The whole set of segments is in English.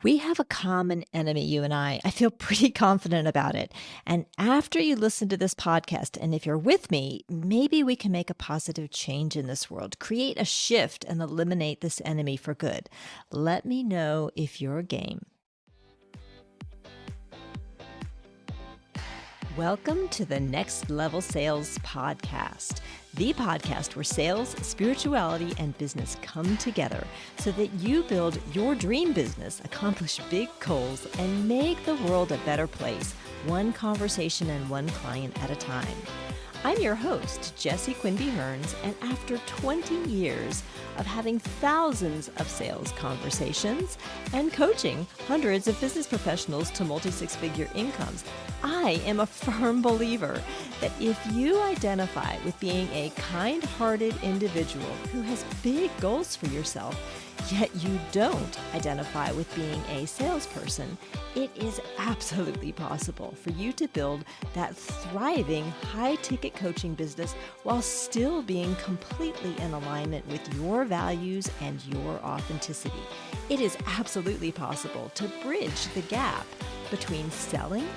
We have a common enemy, you and I. I feel pretty confident about it. And after you listen to this podcast, and if you're with me, maybe we can make a positive change in this world, create a shift, and eliminate this enemy for good. Let me know if you're game. Welcome to the Next Level Sales Podcast, the podcast where sales, spirituality, and business come together so that you build your dream business, accomplish big goals, and make the world a better place, one conversation and one client at a time. I'm your host, Jessie Quinby Hearns, and after 20 years of having thousands of sales conversations and coaching hundreds of business professionals to multi-six-figure incomes, I am a firm believer that if you identify with being a kind-hearted individual who has big goals for yourself, yet you don't identify with being a salesperson, it is absolutely possible for you to build that thriving high-ticket coaching business while still being completely in alignment with your values and your authenticity. It is absolutely possible to bridge the gap between selling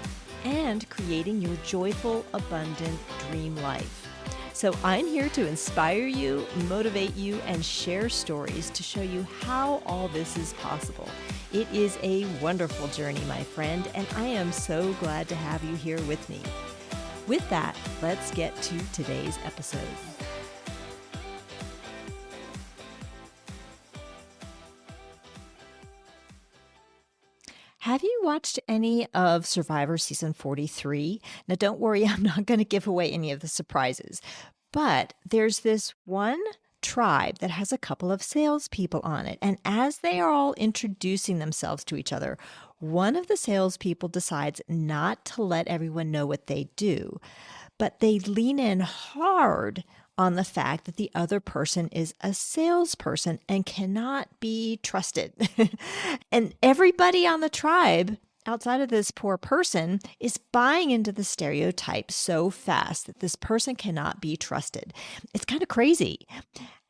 and creating your joyful, abundant dream life. So I'm here to inspire you, motivate you, and share stories to show you how all this is possible. It is a wonderful journey, my friend, and I am so glad to have you here with me. With that, let's get to today's episode. Have you watched any of Survivor Season 43? Now, don't worry, I'm not going to give away any of the surprises, but there's this one tribe that has a couple of salespeople on it. And as they are all introducing themselves to each other, one of the salespeople decides not to let everyone know what they do, but they lean in hard on the fact that the other person is a salesperson and cannot be trusted. And everybody on the tribe, outside of this poor person, is buying into the stereotype so fast that this person cannot be trusted. It's kind of crazy.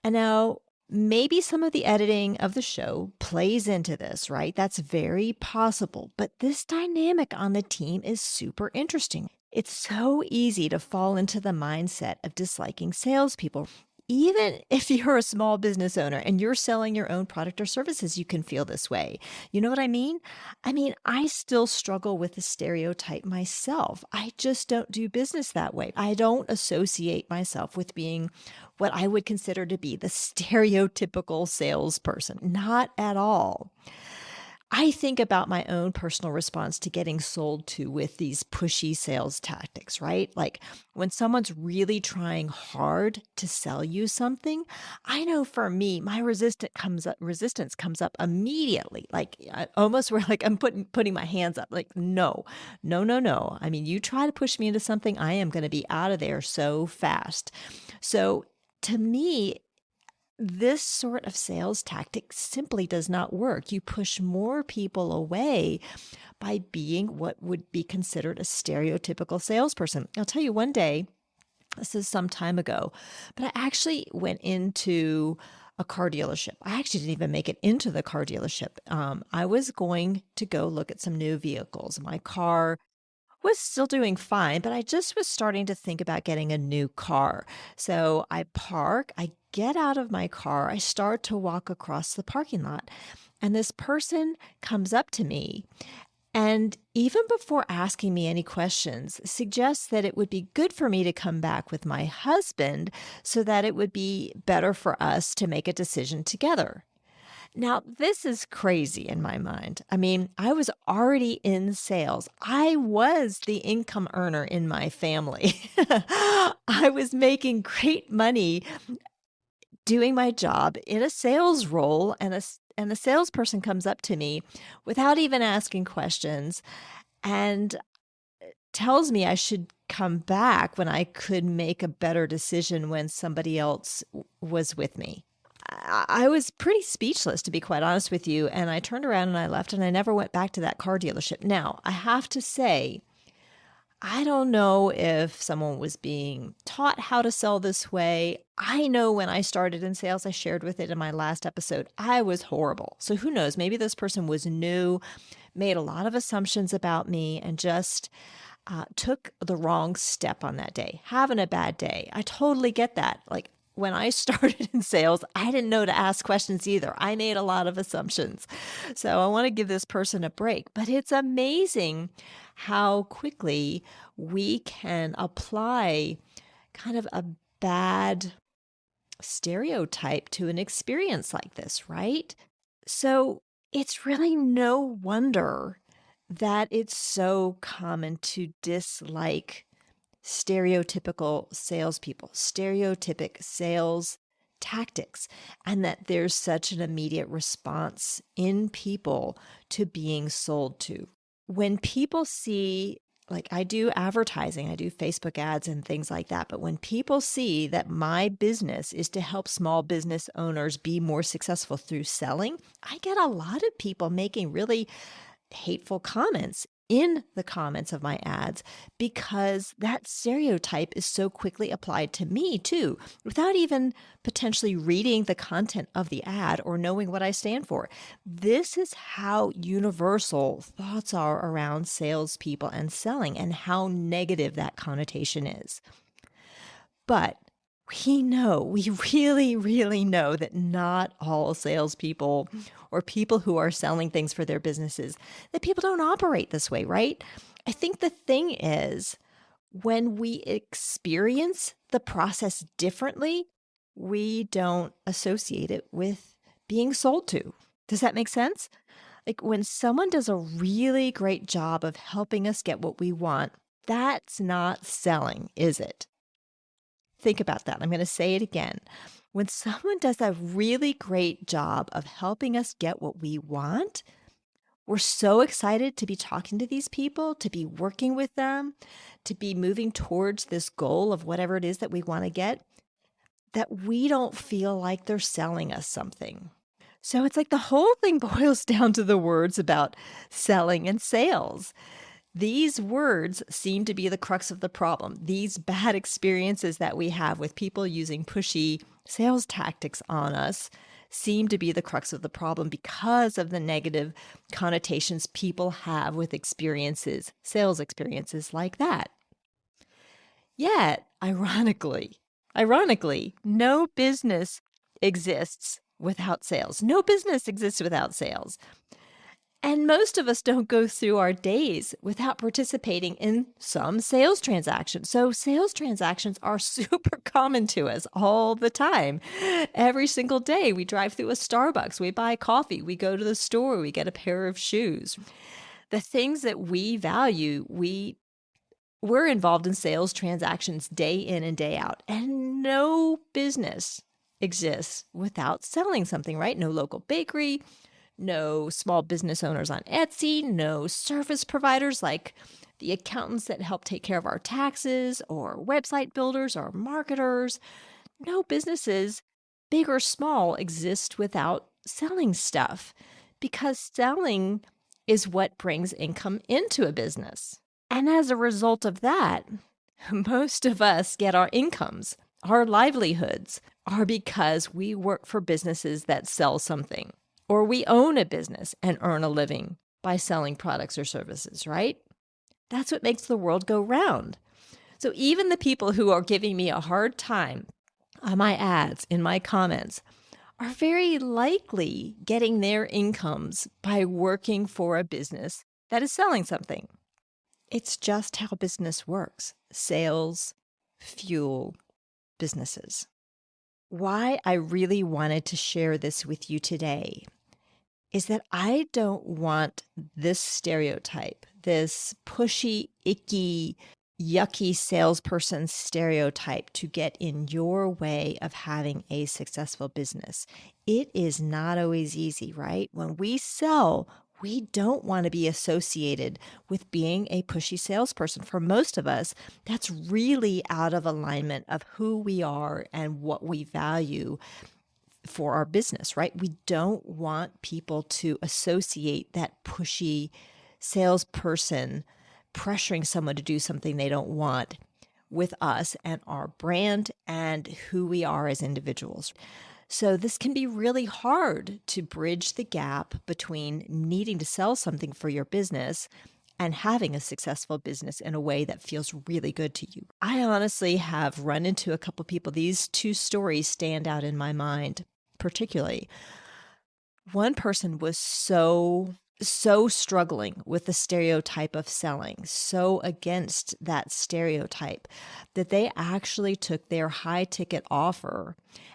And now, maybe some of the editing of the show plays into this, right? That's very possible. But this dynamic on the team is super interesting. It's so easy to fall into the mindset of disliking salespeople. Even if you're a small business owner and you're selling your own product or services, you can feel this way. You know what I mean? I still struggle with the stereotype myself. I just don't do business that way. I don't associate myself with being what I would consider to be the stereotypical salesperson. Not at all. I think about my own personal response to getting sold to with these pushy sales tactics, right? Like when someone's really trying hard to sell you something, I know for me, my resistance comes up immediately. Like almost where like I'm putting my hands up, like, no. You try to push me into something, I am going to be out of there so fast. So to me, this sort of sales tactic simply does not work. You push more people away by being what would be considered a stereotypical salesperson. I'll tell you one day, this is some time ago, but I actually went into a car dealership. I actually didn't even make it into the car dealership. I was going to go look at some new vehicles. My car was still doing fine, but I just was starting to think about getting a new car. So I park, I get out of my car, I start to walk across the parking lot, and this person comes up to me and even before asking me any questions, suggests that it would be good for me to come back with my husband so that it would be better for us to make a decision together. Now, this is crazy in my mind. I was already in sales. I was the income earner in my family. I was making great money doing my job in a sales role, and the salesperson comes up to me without even asking questions and tells me I should come back when I could make a better decision when somebody else was with me. I was pretty speechless, to be quite honest with you, and I turned around and I left, and I never went back to that car dealership. Now, I have to say, I don't know if someone was being taught how to sell this way. I know when I started in sales, I shared with it in my last episode, I was horrible. So who knows? Maybe this person was new, made a lot of assumptions about me, and just took the wrong step on that day, having a bad day. I totally get that. Like when I started in sales, I didn't know to ask questions either. I made a lot of assumptions. So I want to give this person a break. But it's amazing how quickly we can apply kind of a bad stereotype to an experience like this, right? So it's really no wonder that it's so common to dislike stereotypical salespeople, stereotypic sales tactics, and that there's such an immediate response in people to being sold to. When people see, like I do advertising, I do Facebook ads and things like that, but when people see that my business is to help small business owners be more successful through selling, I get a lot of people making really hateful comments in the comments of my ads because that stereotype is so quickly applied to me too, without even potentially reading the content of the ad or knowing what I stand for. This is how universal thoughts are around salespeople and selling and how negative that connotation is. But we really, really know that not all salespeople or people who are selling things for their businesses, that people don't operate this way, right? I think the thing is when we experience the process differently, we don't associate it with being sold to. Does that make sense? Like when someone does a really great job of helping us get what we want, that's not selling, is it? Think about that. I'm going to say it again. When someone does a really great job of helping us get what we want, we're so excited to be talking to these people, to be working with them, to be moving towards this goal of whatever it is that we want to get, that we don't feel like they're selling us something. So it's like the whole thing boils down to the words about selling and sales. These words seem to be the crux of the problem. These bad experiences that we have with people using pushy sales tactics on us seem to be the crux of the problem because of the negative connotations people have with experiences, sales experiences like that. Yet, ironically, no business exists without sales. No business exists without sales. And most of us don't go through our days without participating in some sales transaction. So sales transactions are super common to us all the time. Every single day we drive through a Starbucks, we buy coffee, we go to the store, we get a pair of shoes. The things that we value, we're involved in sales transactions day in and day out. And no business exists without selling something, right? No local bakery, no small business owners on Etsy, no service providers like the accountants that help take care of our taxes, or website builders or marketers. No businesses, big or small, exist without selling stuff because selling is what brings income into a business. And as a result of that, most of us get our incomes, our livelihoods, are because we work for businesses that sell something. Or we own a business and earn a living by selling products or services, right? That's what makes the world go round. So even the people who are giving me a hard time on my ads, in my comments, are very likely getting their incomes by working for a business that is selling something. It's just how business works. Sales fuel businesses. Why I really wanted to share this with you today is that I don't want this stereotype, this pushy, icky, yucky salesperson stereotype to get in your way of having a successful business. It is not always easy, right? When we sell, we don't want to be associated with being a pushy salesperson. For most of us, that's really out of alignment of who we are and what we value for our business, right? We don't want people to associate that pushy salesperson pressuring someone to do something they don't want with us and our brand and who we are as individuals. So this can be really hard to bridge the gap between needing to sell something for your business and having a successful business in a way that feels really good to you. I honestly have run into a couple people. These two stories stand out in my mind, particularly. One person was so struggling with the stereotype of selling, so against that stereotype, that they actually took their high ticket offer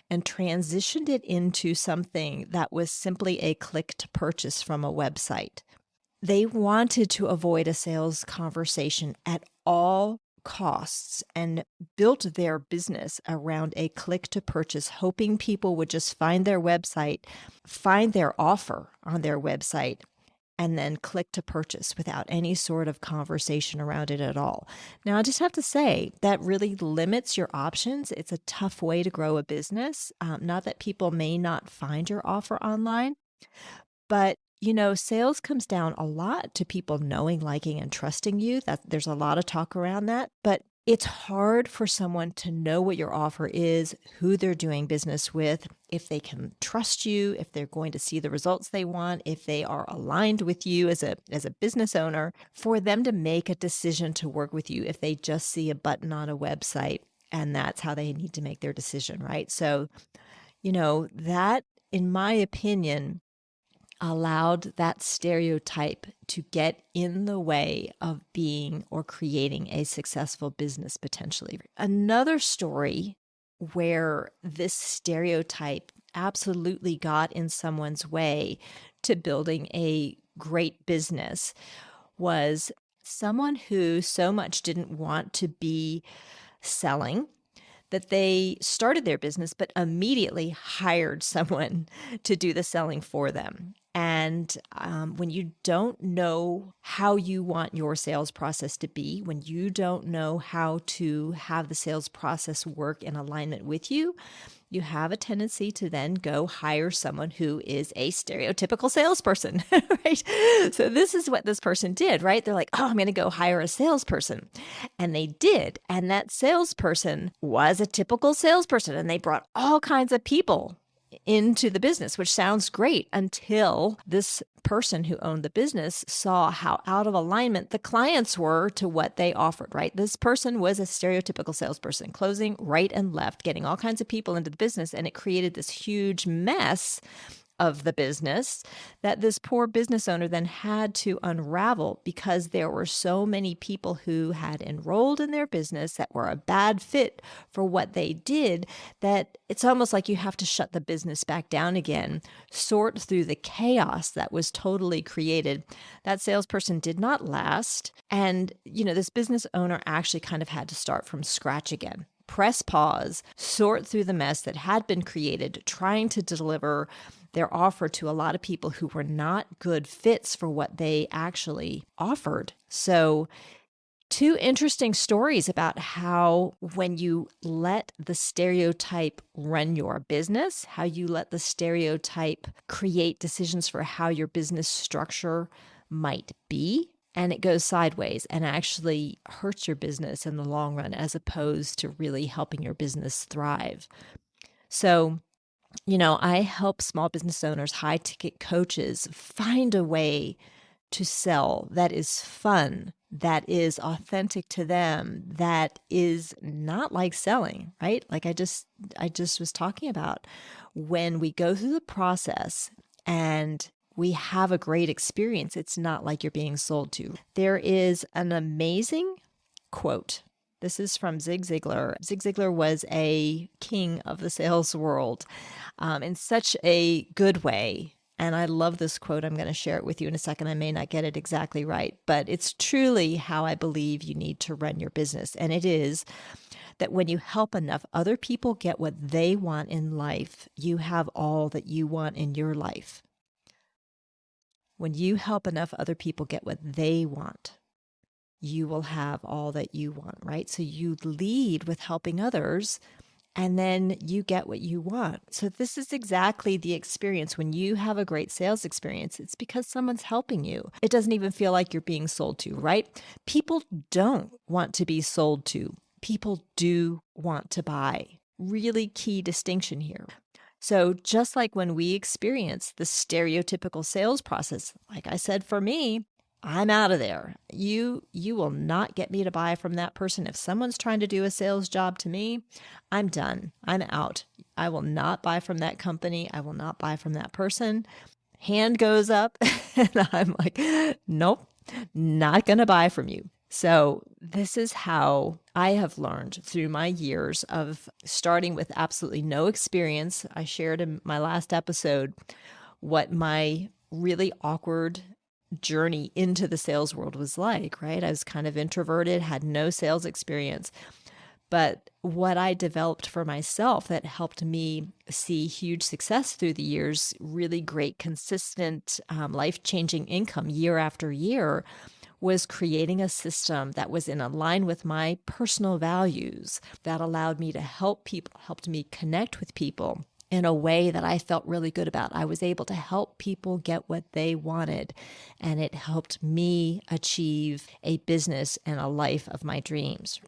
and transitioned it into something that was simply a click to purchase from a website. They wanted to avoid a sales conversation at all costs and built their business around a click to purchase, hoping people would just find their website, find their offer on their website, and then click to purchase without any sort of conversation around it at all. Now, I just have to say that really limits your options. It's a tough way to grow a business. Not that people may not find your offer online, but sales comes down a lot to people knowing, liking, and trusting you. That there's a lot of talk around that, but it's hard for someone to know what your offer is, who they're doing business with, if they can trust you, if they're going to see the results they want, if they are aligned with you as a business owner, for them to make a decision to work with you if they just see a button on a website and that's how they need to make their decision, right? So, that, in my opinion, allowed that stereotype to get in the way of being or creating a successful business potentially. Another story where this stereotype absolutely got in someone's way to building a great business was someone who so much didn't want to be selling that they started their business, but immediately hired someone to do the selling for them. And when you don't know how you want your sales process to be, when you don't know how to have the sales process work in alignment with you, you have a tendency to then go hire someone who is a stereotypical salesperson, right? So this is what this person did, right? They're like, oh, I'm going to go hire a salesperson. And they did. And that salesperson was a typical salesperson. And they brought all kinds of people into the business, which sounds great until this person who owned the business saw how out of alignment the clients were to what they offered, right? This person was a stereotypical salesperson, closing right and left, getting all kinds of people into the business, and it created this huge mess of the business that this poor business owner then had to unravel because there were so many people who had enrolled in their business that were a bad fit for what they did, that it's almost like you have to shut the business back down again, sort through the chaos that was totally created. That salesperson did not last. And, this business owner actually kind of had to start from scratch again. Press pause, sort through the mess that had been created, trying to deliver their offer to a lot of people who were not good fits for what they actually offered. So, two interesting stories about how when you let the stereotype run your business, how you let the stereotype create decisions for how your business structure might be, and it goes sideways and actually hurts your business in the long run as opposed to really helping your business thrive. So, I help small business owners, high ticket coaches find a way to sell that is fun, that is authentic to them, that is not like selling, right? Like I just was talking about, when we go through the process and we have a great experience, it's not like you're being sold to. There is an amazing quote. This is from Zig Ziglar. Zig Ziglar was a king of the sales world in such a good way. And I love this quote. I'm going to share it with you in a second. I may not get it exactly right, but it's truly how I believe you need to run your business. And it is that when you help enough other people get what they want in life, you have all that you want in your life. When you help enough other people get what they want, you will have all that you want, right? So you lead with helping others, and then you get what you want. So this is exactly the experience. When you have a great sales experience, it's because someone's helping you. It doesn't even feel like you're being sold to, right? People don't want to be sold to. People do want to buy. Really key distinction here. So just like when we experience the stereotypical sales process, like I said, for me, I'm out of there. You will not get me to buy from that person. If someone's trying to do a sales job to me, I'm done. I'm out. I will not buy from that company. I will not buy from that person. Hand goes up and I'm like, nope, not going to buy from you. So this is how I have learned through my years of starting with absolutely no experience. I shared in my last episode what my really awkward journey into the sales world was like, right? I was kind of introverted, had no sales experience. But what I developed for myself that helped me see huge success through the years, really great, consistent, life-changing income year after year, was creating a system that was in line with my personal values that allowed me to help people, helped me connect with people in a way that I felt really good about. I was able to help people get what they wanted, and it helped me achieve a business and a life of my dreams.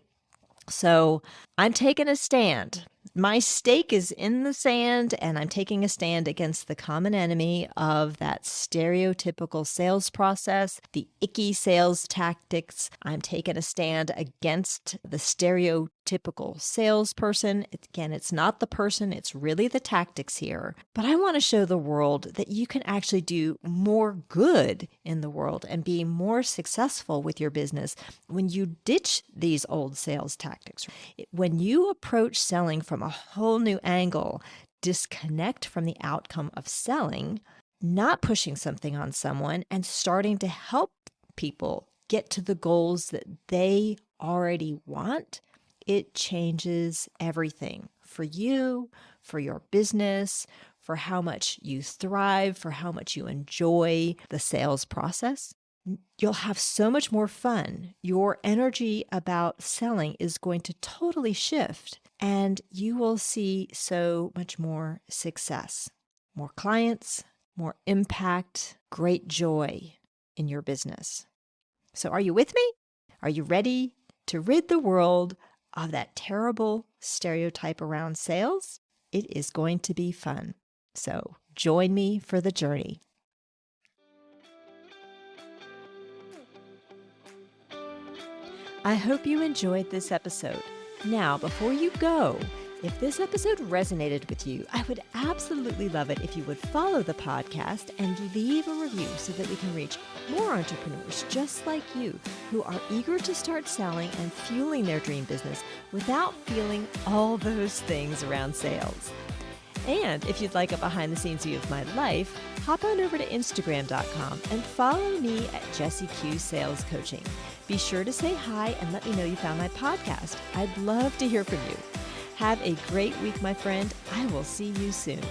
So I'm taking a stand. My stake is in the sand, and I'm taking a stand against the common enemy of that stereotypical sales process, the icky sales tactics. I'm taking a stand against the stereotypical salesperson. Again, it's not the person, it's really the tactics here. But I want to show the world that you can actually do more good in the world and be more successful with your business when you ditch these old sales tactics. When you approach selling from a whole new angle, disconnect from the outcome of selling, not pushing something on someone, and starting to help people get to the goals that they already want, it changes everything for you, for your business, for how much you thrive, for how much you enjoy the sales process. You'll have so much more fun. Your energy about selling is going to totally shift, and you will see so much more success, more clients, more impact, great joy in your business. So are you with me? Are you ready to rid the world of that terrible stereotype around sales? It is going to be fun. So join me for the journey. I hope you enjoyed this episode. Now, before you go, if this episode resonated with you, I would absolutely love it if you would follow the podcast and leave a review so that we can reach more entrepreneurs just like you who are eager to start selling and fueling their dream business without feeling all those things around sales. And if you'd like a behind-the-scenes view of my life, hop on over to Instagram.com and follow me at Jessie Q Sales Coaching. Be sure to say hi and let me know you found my podcast. I'd love to hear from you. Have a great week, my friend. I will see you soon.